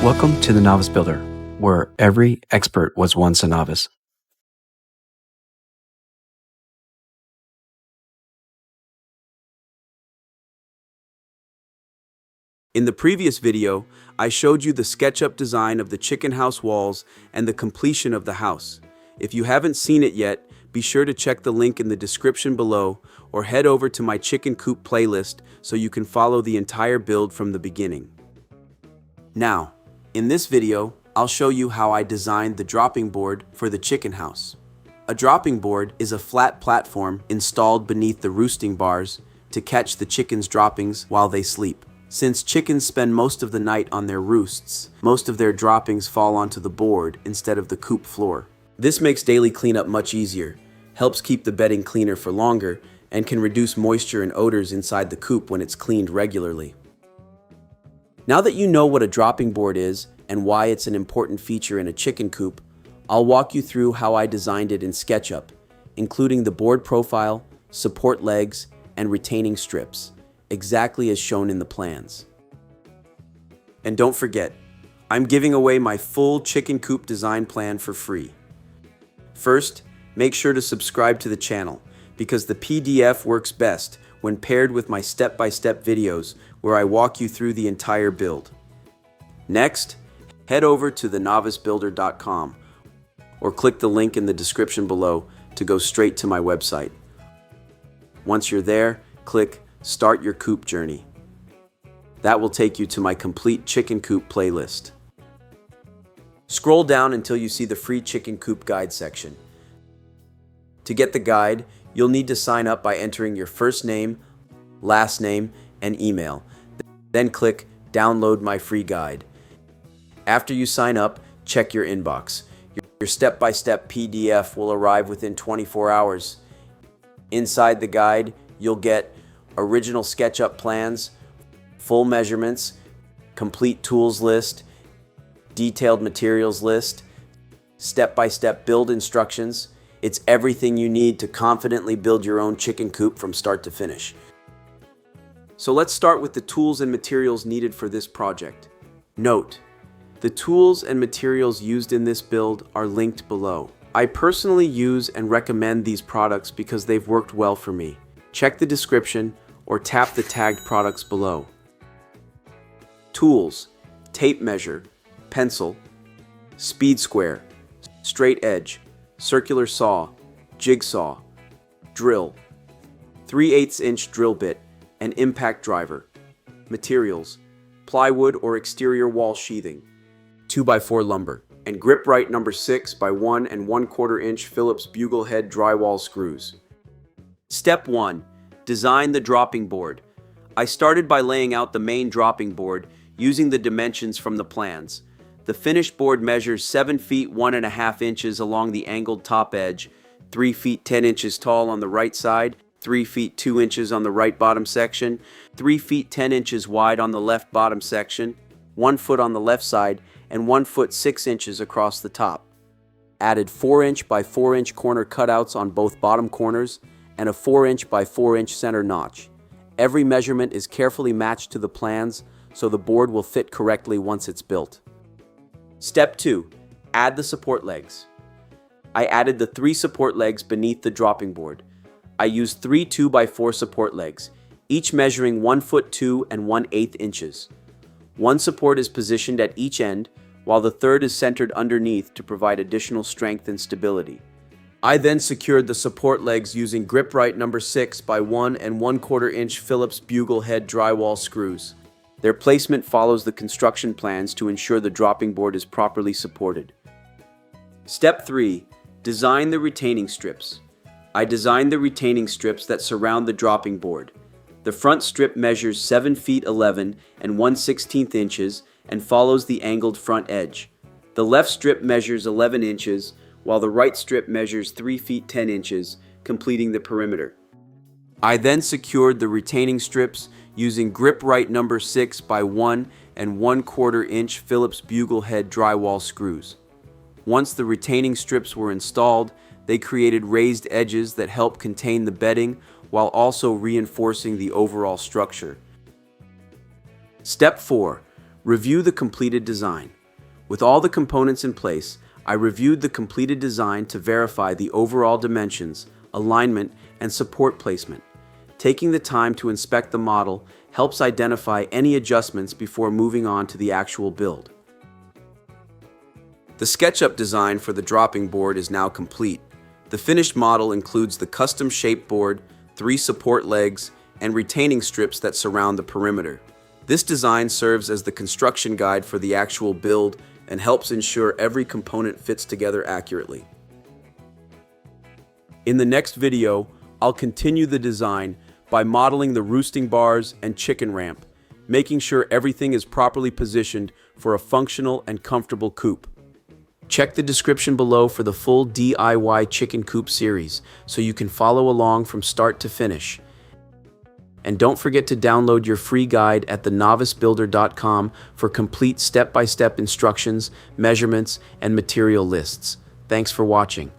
Welcome to the Novice Builder, where every expert was once a novice. In the previous video, I showed you the SketchUp design of the chicken house walls and the completion of the house. If you haven't seen it yet, be sure to check the link in the description below or head over to my Chicken Coop playlist so you can follow the entire build from the beginning. Now, in this video, I'll show you how I designed the dropping board for the chicken house. A dropping board is a flat platform installed beneath the roosting bars to catch the chickens' droppings while they sleep. Since chickens spend most of the night on their roosts, most of their droppings fall onto the board instead of the coop floor. This makes daily cleanup much easier, helps keep the bedding cleaner for longer, and can reduce moisture and odors inside the coop when it's cleaned regularly. Now that you know what a dropping board is and why it's an important feature in a chicken coop, I'll walk you through how I designed it in SketchUp, including the board profile, support legs, and retaining strips, exactly as shown in the plans. And don't forget, I'm giving away my full chicken coop design plan for free. First, make sure to subscribe to the channel because the PDF works best when paired with my step-by-step videos where I walk you through the entire build. Next, head over to thenovicebuilder.com or click the link in the description below to go straight to my website. Once you're there, click Start Your Coop Journey. That will take you to my complete chicken coop playlist. Scroll down until you see the free chicken coop guide section. To get the guide, you'll need to sign up by entering your first name, last name, and email. Then click Download My Free Guide. After you sign up, check your inbox. Your step-by-step PDF will arrive within 24 hours. Inside the guide, you'll get original SketchUp plans, full measurements, complete tools list, detailed materials list, step-by-step build instructions. It's everything you need to confidently build your own chicken coop from start to finish. So let's start with the tools and materials needed for this project. Note, the tools and materials used in this build are linked below. I personally use and recommend these products because they've worked well for me. Check the description or tap the tagged products below. Tools: tape measure, pencil, speed square, straight edge, circular saw, jigsaw, drill, 3/8 inch drill bit, and impact driver. Materials: plywood or exterior wall sheathing, 2x4 lumber, and grip-right number 6 by 1 1/4 inch Phillips bugle head drywall screws. Step 1. Design the dropping board. I started by laying out the main dropping board using the dimensions from the plans. The finished board measures 7 feet 1.5 inches along the angled top edge, 3 feet 10 inches tall on the right side, 3 feet 2 inches on the right bottom section, 3 feet 10 inches wide on the left bottom section, 1 foot on the left side, and 1 foot 6 inches across the top. Added 4-inch by 4-inch corner cutouts on both bottom corners and a 4-inch by 4-inch center notch. Every measurement is carefully matched to the plans so the board will fit correctly once it's built. Step 2. Add the support legs. I added the 3 support legs beneath the dropping board. I used 3 2x4 support legs, each measuring 1 foot 2 and 1/8 inches. One support is positioned at each end, while the third is centered underneath to provide additional strength and stability. I then secured the support legs using grip-right number 6 by 1 1/4 inch Phillips bugle head drywall screws. Their placement follows the construction plans to ensure the dropping board is properly supported. Step 3. Design the retaining strips. I designed the retaining strips that surround the dropping board. The front strip measures 7 feet 11 and 1/16 inches and follows the angled front edge. The left strip measures 11 inches, while the right strip measures 3 feet 10 inches, completing the perimeter. I then secured the retaining strips using grip-right number 6 by 1 1/4 inch Phillips bugle head drywall screws. Once the retaining strips were installed, they created raised edges that help contain the bedding while also reinforcing the overall structure. Step 4. Review the completed design. With all the components in place, I reviewed the completed design to verify the overall dimensions, alignment, and support placement. Taking the time to inspect the model helps identify any adjustments before moving on to the actual build. The SketchUp design for the dropping board is now complete. The finished model includes the custom shaped board, 3 support legs, and retaining strips that surround the perimeter. This design serves as the construction guide for the actual build and helps ensure every component fits together accurately. In the next video, I'll continue the design by modeling the roosting bars and chicken ramp, making sure everything is properly positioned for a functional and comfortable coop. Check the description below for the full DIY Chicken Coop series so you can follow along from start to finish. And don't forget to download your free guide at thenovicebuilder.com for complete step-by-step instructions, measurements, and material lists. Thanks for watching.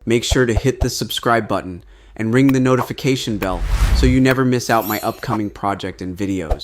Make sure to hit the subscribe button and ring the notification bell so you never miss out my upcoming project and videos.